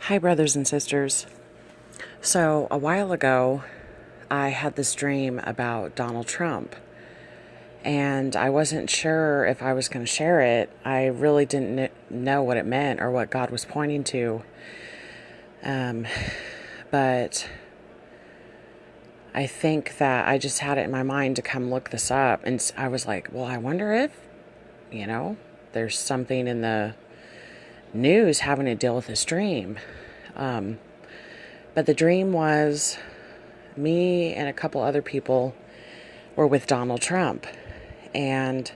Hi, brothers and sisters. So, a while ago, I had this dream about Donald Trump, and I wasn't sure if I was going to share it. I really didn't know what it meant or what God was pointing to. But I think that I just had it in my mind to come look this up, and I was like, well, I wonder if, you know, there's something in the news having to deal with this dream. But the dream was me and a couple other people were with Donald Trump. And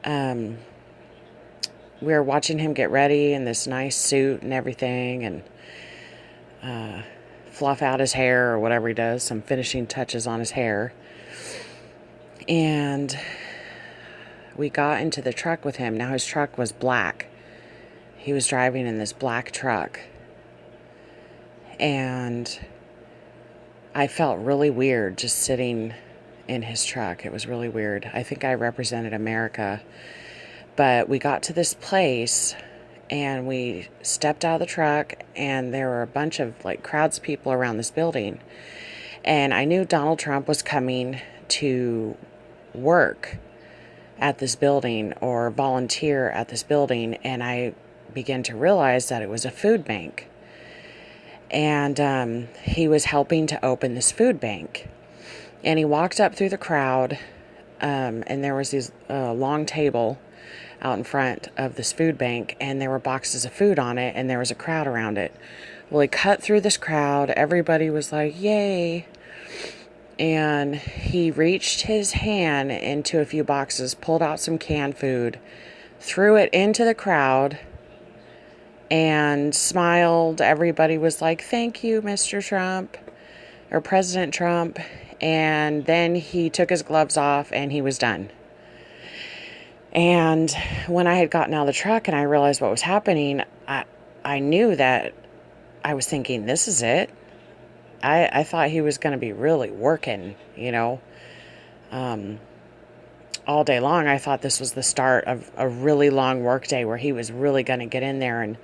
we were watching him get ready in this nice suit and everything and fluff out his hair or whatever he does, some finishing touches on his hair. And we got into the truck with him. Now his truck was black. He was driving in this black truck. And I felt really weird just sitting in his truck. It was really weird. I think I represented America. But we got to this place and we stepped out of the truck and there were a bunch of crowds of people around this building. And I knew Donald Trump was coming to work at this building or volunteer at this building. And I began to realize that it was a food bank. And he was helping to open this food bank. And he walked up through the crowd, and there was this long table out in front of this food bank, and there were boxes of food on it, and there was a crowd around it. Well, he cut through this crowd. Everybody was like, yay. And he reached his hand into a few boxes, pulled out some canned food, threw it into the crowd, and smiled. Everybody was like, thank you, Mr. Trump, or President Trump. And then he took his gloves off and he was done. And when I had gotten out of the truck and I realized what was happening, I knew that I was thinking, this is it. I thought he was going to be really working, all day long. I thought this was the start of a really long work day where he was really going to get in there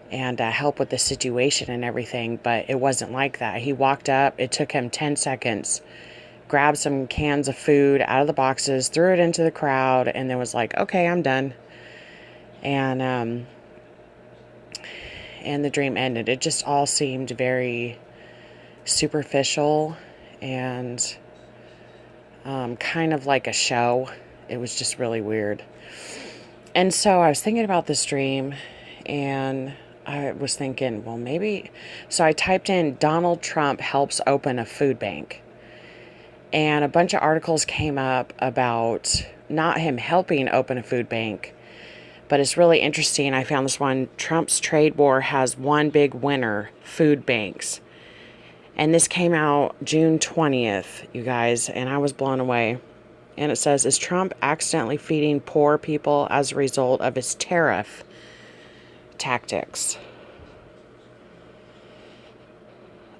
and help with the situation and everything. But it wasn't like that. He walked up. It took him 10 seconds, grabbed some cans of food out of the boxes, threw it into the crowd, and then was like, okay, I'm done. And the dream ended. It just all seemed very superficial and kind of like a show. It was just really weird. And so I was thinking about this dream, and I was thinking, well, maybe. So I typed in Donald Trump helps open a food bank. And a bunch of articles came up about not him helping open a food bank, but it's really interesting. I found this one, Trump's trade war has one big winner, food banks. And this came out June 20th, you guys, and I was blown away. And it says, is Trump accidentally feeding poor people as a result of his tariff tactics?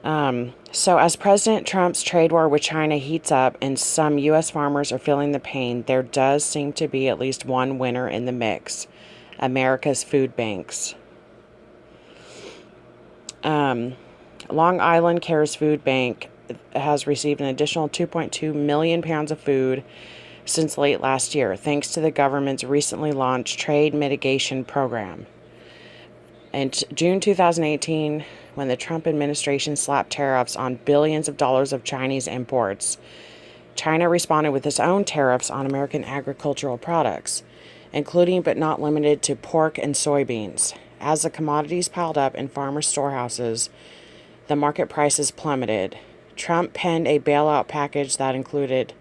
So as President Trump's trade war with China heats up and some U.S. farmers are feeling the pain, there does seem to be at least one winner in the mix, America's food banks. Long Island Cares Food Bank has received an additional 2.2 million pounds of food since late last year, thanks to the government's recently launched trade mitigation program. In June 2018, when the Trump administration slapped tariffs on billions of dollars of Chinese imports, China responded with its own tariffs on American agricultural products, including but not limited to pork and soybeans. As the commodities piled up in farmers' storehouses, the market prices plummeted. Trump penned a bailout package that included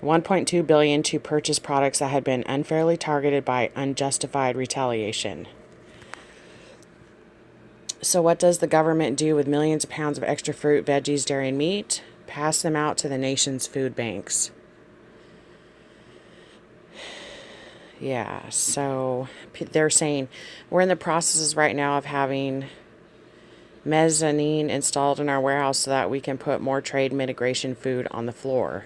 $1.2 billion to purchase products that had been unfairly targeted by unjustified retaliation. So what does the government do with millions of pounds of extra fruit, veggies, dairy, and meat? Pass them out to the nation's food banks. Yeah, so they're saying we're in the processes right now of having mezzanine installed in our warehouse so that we can put more trade mitigation food on the floor.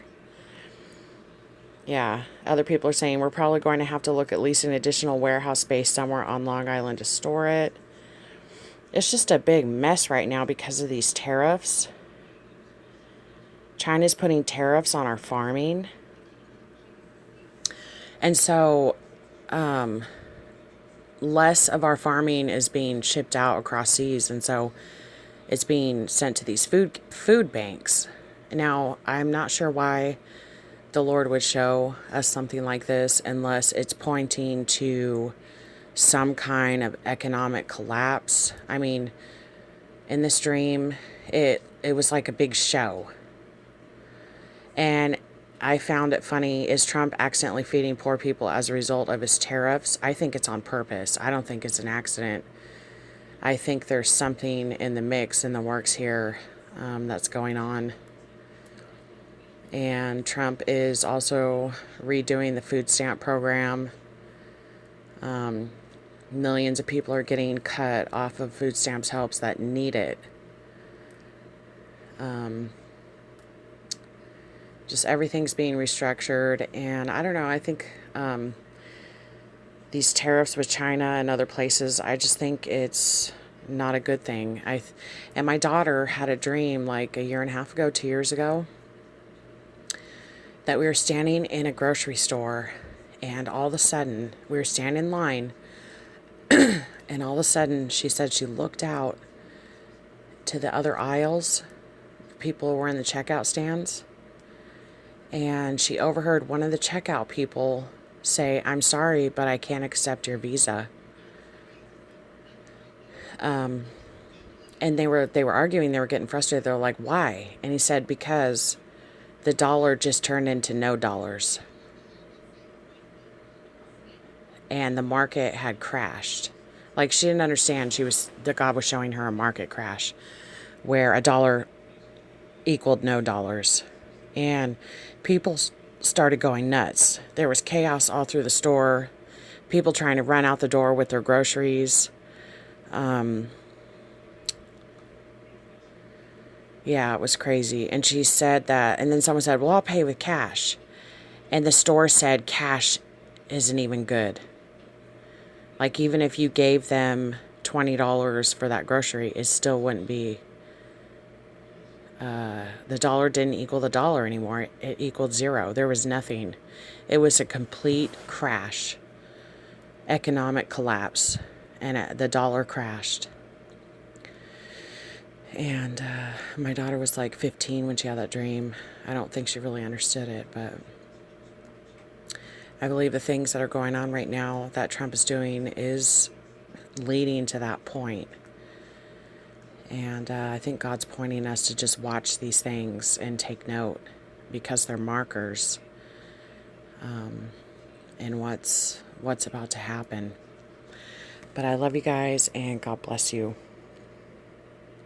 Yeah, other people are saying we're probably going to have to look at leasing additional warehouse space somewhere on Long Island to store it. It's just a big mess right now because of these tariffs. China's putting tariffs on our farming. And so less of our farming is being shipped out across seas, and so it's being sent to these food banks. Now, I'm not sure why the Lord would show us something like this unless it's pointing to some kind of economic collapse. I mean, in this dream, it was like a big show. And I found it funny, is Trump accidentally feeding poor people as a result of his tariffs? I think it's on purpose. I don't think it's an accident. I think there's something in the mix, in the works here, that's going on. And Trump is also redoing the food stamp program. Millions of people are getting cut off of food stamps helps that need it. Just everything's being restructured, and I don't know, I think these tariffs with China and other places, I just think it's not a good thing. And my daughter had a dream like a year and a half ago, 2 years ago, that we were standing in a grocery store, and all of a sudden, we were standing in line, and all of a sudden, she said she looked out to the other aisles. People were in the checkout stands, and she overheard one of the checkout people say, "I'm sorry, but I can't accept your Visa." And they were arguing, they were getting frustrated. They were like, "Why?" And he said, "Because the dollar just turned into no dollars." And the market had crashed. Like, she didn't understand. God was showing her a market crash where a dollar equaled no dollars. And people started going nuts. There was chaos all through the store. People trying to run out the door with their groceries. Yeah, it was crazy. And she said that, and then someone said, "Well, I'll pay with cash." And the store said cash isn't even good. Like, even if you gave them $20 for that grocery, it still wouldn't be, the dollar didn't equal the dollar anymore. It equaled zero. There was nothing. It was a complete crash, economic collapse, and the dollar crashed. And my daughter was like 15 when she had that dream. I don't think she really understood it, but I believe the things that are going on right now that Trump is doing is leading to that point. And I think God's pointing us to just watch these things and take note, because they're markers in what's about to happen. But I love you guys, and God bless you.